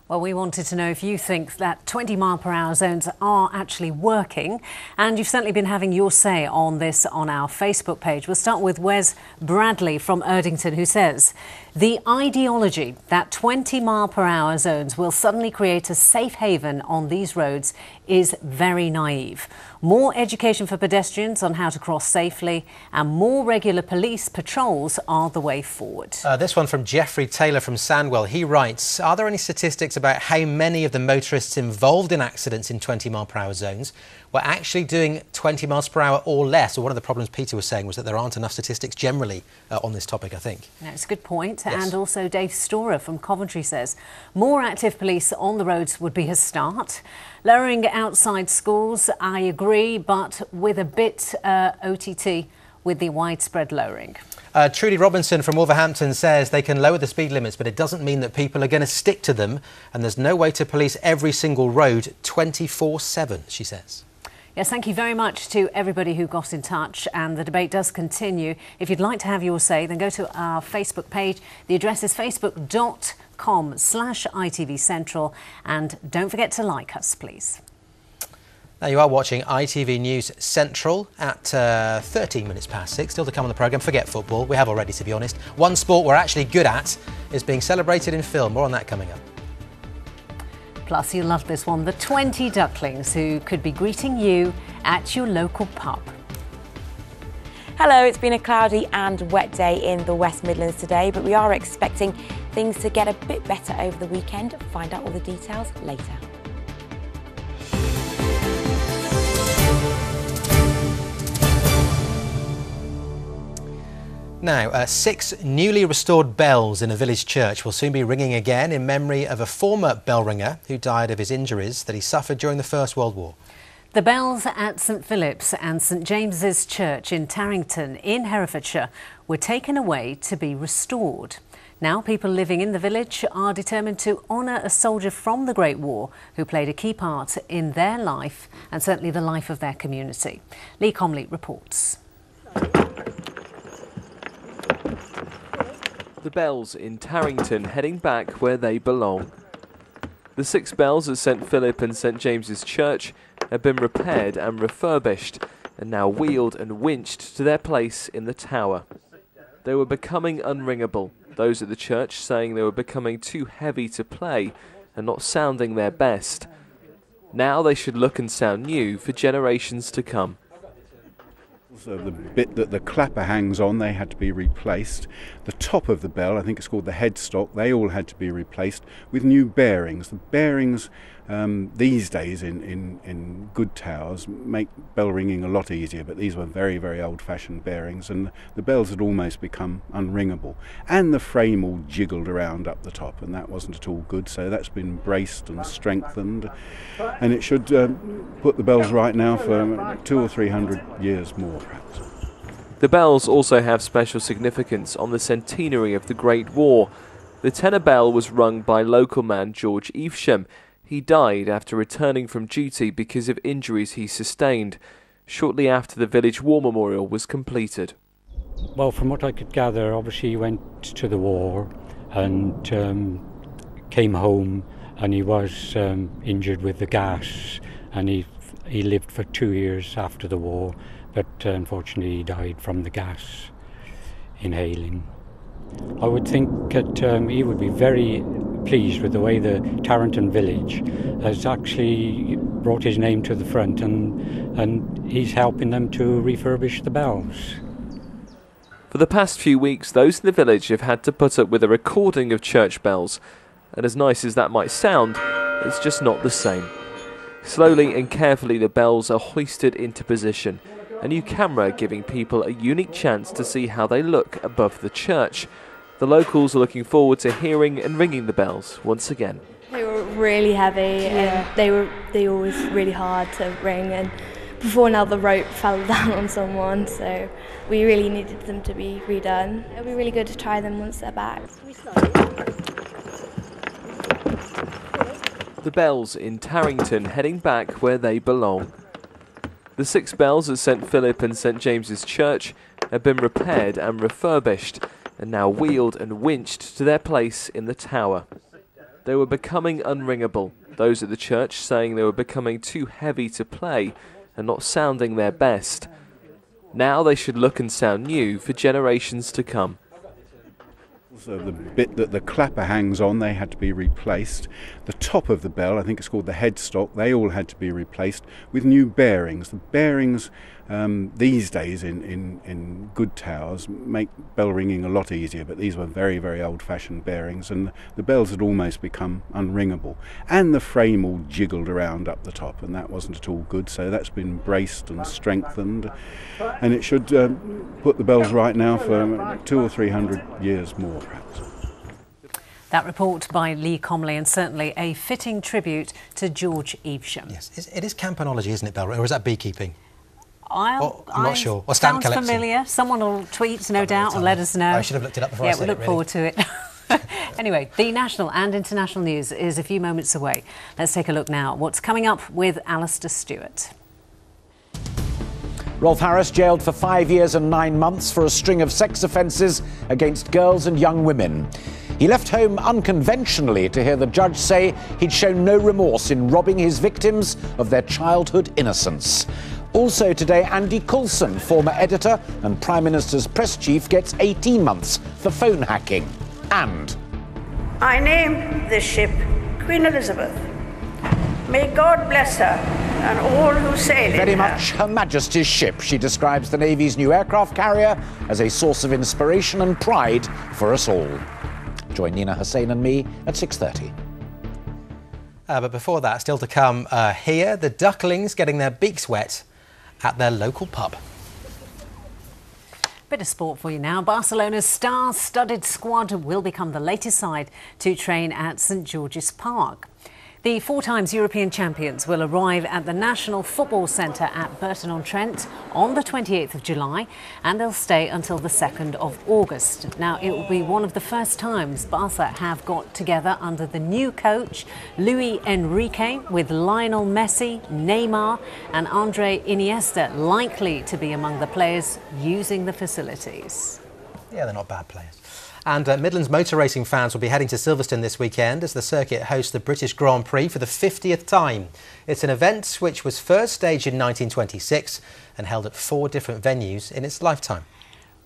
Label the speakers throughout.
Speaker 1: Well, we wanted to know if you think that 20-mile-per-hour zones are actually working, and you've certainly been having your say on this on our Facebook page. We'll start with Wes Bradley from Erdington, who says, the ideology that 20-mile-per-hour zones will suddenly create a safe haven on these roads is very naive. More education for pedestrians on how to cross safely and more regular police patrols are the way forward.
Speaker 2: This one from Jeffrey Taylor from Sandwell. He writes, are there any statistics about how many of the motorists involved in accidents in 20-mile-per-hour zones were actually doing 20 miles per hour or less? Or one of the problems Peter was saying was that there aren't enough statistics generally on this topic, I think.
Speaker 1: No, it's a good point.
Speaker 2: Yes.
Speaker 1: And also Dave Storer from Coventry says more active police on the roads would be a start. Lowering outside schools, I agree, but with a bit OTT with the widespread lowering.
Speaker 2: Trudy Robinson from Wolverhampton says they can lower the speed limits, but it doesn't mean that people are going to stick to them, and there's no way to police every single road 24/7, she says.
Speaker 1: Yes, thank you very much to everybody who got in touch, and the debate does continue. If you'd like to have your say, then go to our Facebook page. The address is facebook.com/ITV Central, and don't forget to like us, please.
Speaker 2: Now you are watching ITV News Central at 13 minutes past 6. Still to come on the programme, forget football. We have already, to be honest. One sport we're actually good at is being celebrated in film. More on that coming up.
Speaker 1: Plus, you'll love this one, the 20 ducklings who could be greeting you at your local pub.
Speaker 3: Hello, it's been a cloudy and wet day in the West Midlands today, but we are expecting things to get a bit better over the weekend. Find out all the details later.
Speaker 2: Now, 6 newly restored bells in a village church will soon be ringing again in memory of a former bell ringer who died of his injuries that he suffered during the First World War.
Speaker 1: The bells at St Philip's and St James's Church in Tarrington in Herefordshire were taken away to be restored. Now people living in the village are determined to honour a soldier from the Great War who played a key part in their life and certainly the life of their community. Lee Comley reports.
Speaker 4: The bells in Tarrington heading back where they belong. The 6 bells at St Philip and St James's Church have been repaired and refurbished and now wheeled and winched to their place in the tower. They were becoming unringable, those at the church saying they were becoming too heavy to play and not sounding their best. Now they should look and sound new for generations to come.
Speaker 5: So the bit that the clapper hangs on, they had to be replaced. The top of the bell, I think it's called the headstock, they all had to be replaced with new bearings. The bearings these days in good towers make bell ringing a lot easier, but these were very, very old-fashioned bearings, and the bells had almost become unringable. And the frame all jiggled around up the top, and that wasn't at all good, so that's been braced and strengthened, and it should put the bells right now for 200 or 300 years more, perhaps.
Speaker 4: The bells also have special significance on the centenary of the Great War. The tenor bell was rung by local man George Evesham. He died after returning from duty because of injuries he sustained, shortly after the village war memorial was completed.
Speaker 6: Well, from what I could gather, obviously he went to the war and came home, and he was injured with the gas, and he lived for 2 years after the war, but unfortunately he died from the gas inhaling. I would think that he would be very pleased with the way the Tarrington village has actually brought his name to the front, and he's helping them to refurbish the bells.
Speaker 4: For the past few weeks, those in the village have had to put up with a recording of church bells, and as nice as that might sound, it's just not the same. Slowly and carefully the bells are hoisted into position, a new camera giving people a unique chance to see how they look above the church. The locals are looking forward to hearing and ringing the bells once again.
Speaker 7: They were really heavy, and they were always really hard to ring, and before now the rope fell down on someone, so we really needed them to be redone. It'll be really good to try them once they're back.
Speaker 4: The bells in Tarrington heading back where they belong. The 6 bells at St Philip and St James's Church have been repaired and refurbished and now wheeled and winched to their place in the tower. They were becoming unringable, those at the church saying they were becoming too heavy to play and not sounding their best. Now they should look and sound new for generations to come.
Speaker 5: So the bit that the clapper hangs on, they had to be replaced. The top of the bell, I think it's called the headstock, they all had to be replaced with new bearings. The bearings these days in good towers make bell ringing a lot easier, but these were very, very old-fashioned bearings, and the bells had almost become unringable. And the frame all jiggled around up the top, and that wasn't at all good, so that's been braced and strengthened, and it should put the bells right now for 200 or 300 years more, perhaps.
Speaker 1: That report by Lee Comley, and certainly a fitting tribute to George Evesham.
Speaker 2: Yes, it is campanology, isn't it, Bell? Or is that beekeeping?
Speaker 1: I'm
Speaker 2: not sure. Or stamp collecting.
Speaker 1: Sounds familiar. Someone will tweet, no doubt, and let us know.
Speaker 2: I should have looked it up before I said it,
Speaker 1: Yeah, we'll look forward to it. Anyway, the national and international news is a few moments away. Let's take a look now at what's coming up with Alistair Stewart.
Speaker 8: Rolf Harris jailed for 5 years and 9 months for a string of sex offences against girls and young women. He left home unconventionally to hear the judge say he'd shown no remorse in robbing his victims of their childhood innocence. Also today, Andy Coulson, former editor and Prime Minister's press chief, gets 18 months for phone hacking. And
Speaker 9: I named this ship Queen Elizabeth. May God bless her and all who sail in
Speaker 8: very
Speaker 9: her.
Speaker 8: much Her Majesty's ship. She describes the Navy's new aircraft carrier as a source of inspiration and pride for us all. Join Nina Hussain and me at 6:30.
Speaker 2: But before that, still to come here, the ducklings getting their beaks wet at their local pub.
Speaker 1: Bit of sport for you now. Barcelona's star-studded squad will become the latest side to train at St George's Park. The 4 times European champions will arrive at the National Football Centre at Burton-on-Trent on the 28th of July, and they'll stay until the 2nd of August. Now, it will be one of the first times Barca have got together under the new coach, Luis Enrique, with Lionel Messi, Neymar and Andre Iniesta likely to be among the players using the facilities.
Speaker 2: Yeah, they're not bad players. And Midlands motor racing fans will be heading to Silverstone this weekend as the circuit hosts the British Grand Prix for the 50th time. It's an event which was first staged in 1926 and held at 4 different venues in its lifetime.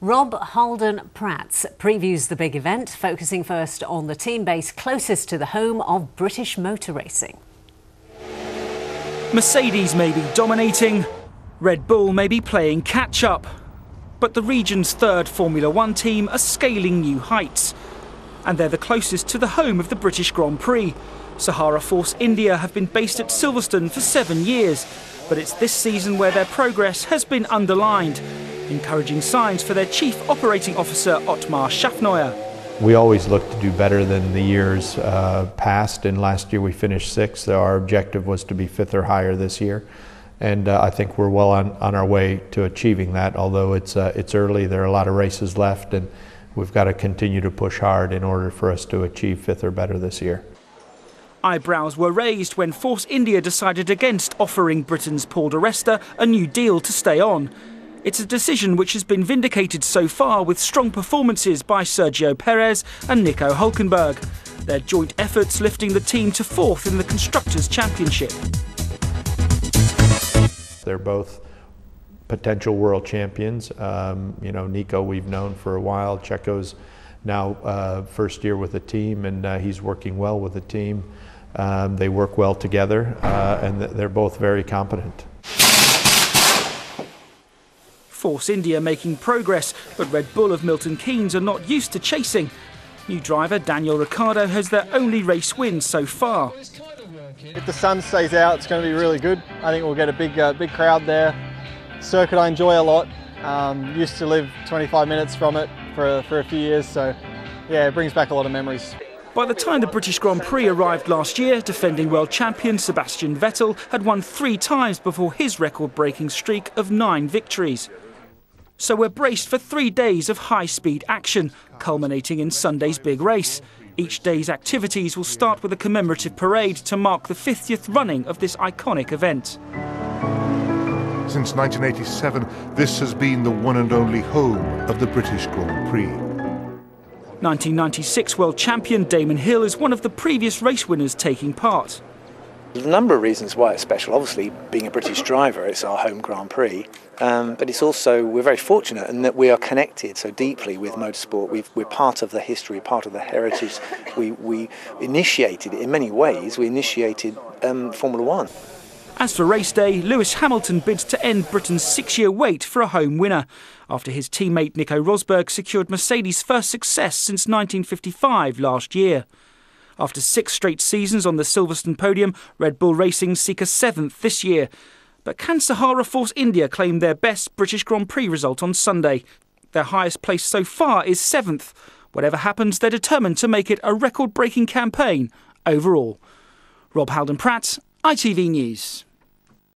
Speaker 1: Rob Holden-Pratt previews the big event, focusing first on the team base closest to the home of British motor racing.
Speaker 10: Mercedes may be dominating, Red Bull may be playing catch-up. But the region's 3rd Formula One team are scaling new heights. And they're the closest to the home of the British Grand Prix. Sahara Force India have been based at Silverstone for 7 years. But it's this season where their progress has been underlined. Encouraging signs for their Chief Operating Officer, Ottmar Schaffneuer.
Speaker 11: We always look to do better than the years past. And last year we finished 6th. So our objective was to be 5th or higher this year. And I think we're well on our way to achieving that, although it's early. There are a lot of races left, and we've got to continue to push hard in order for us to achieve 5th or better this year.
Speaker 10: Eyebrows were raised when Force India decided against offering Britain's Paul di Resta a new deal to stay on. It's a decision which has been vindicated so far with strong performances by Sergio Perez and Nico Hülkenberg. Their joint efforts lifting the team to 4th in the Constructors' Championship.
Speaker 11: They're both potential world champions. You know, Nico we've known for a while. Checo's now first year with the team, and he's working well with the team. They work well together, and they're both very competent.
Speaker 10: Force India making progress, but Red Bull of Milton Keynes are not used to chasing. New driver Daniel Ricciardo has their only race win so far.
Speaker 12: If the sun stays out, it's going to be really good. I think we'll get a big crowd there. Circuit I enjoy a lot. Used to live 25 minutes from it for a few years, so yeah, it brings back a lot of memories.
Speaker 10: By the time the British Grand Prix arrived last year, defending world champion Sebastian Vettel had won 3 times before his record-breaking streak of 9 victories. So we're braced for 3 days of high-speed action, culminating in Sunday's big race. Each day's activities will start with a commemorative parade to mark the 50th running of this iconic event.
Speaker 13: Since 1987, this has been the one and only home of the British Grand Prix.
Speaker 10: 1996 world champion Damon Hill is one of the previous race winners taking part.
Speaker 14: There's a number of reasons why it's special. Obviously, being a British driver, it's our home Grand Prix. But it's also, we're very fortunate in that we are connected so deeply with motorsport. We're part of the history, part of the heritage. We initiated, in many ways, we initiated Formula One.
Speaker 10: As for race day, Lewis Hamilton bids to end Britain's 6-year wait for a home winner, after his teammate Nico Rosberg secured Mercedes' first success since 1955 last year. After 6 straight seasons on the Silverstone podium, Red Bull Racing seek a 7th this year. But can Sahara Force India claim their best British Grand Prix result on Sunday? Their highest place so far is 7th. Whatever happens, they're determined to make it a record-breaking campaign overall. Rob Halden-Pratt, ITV News.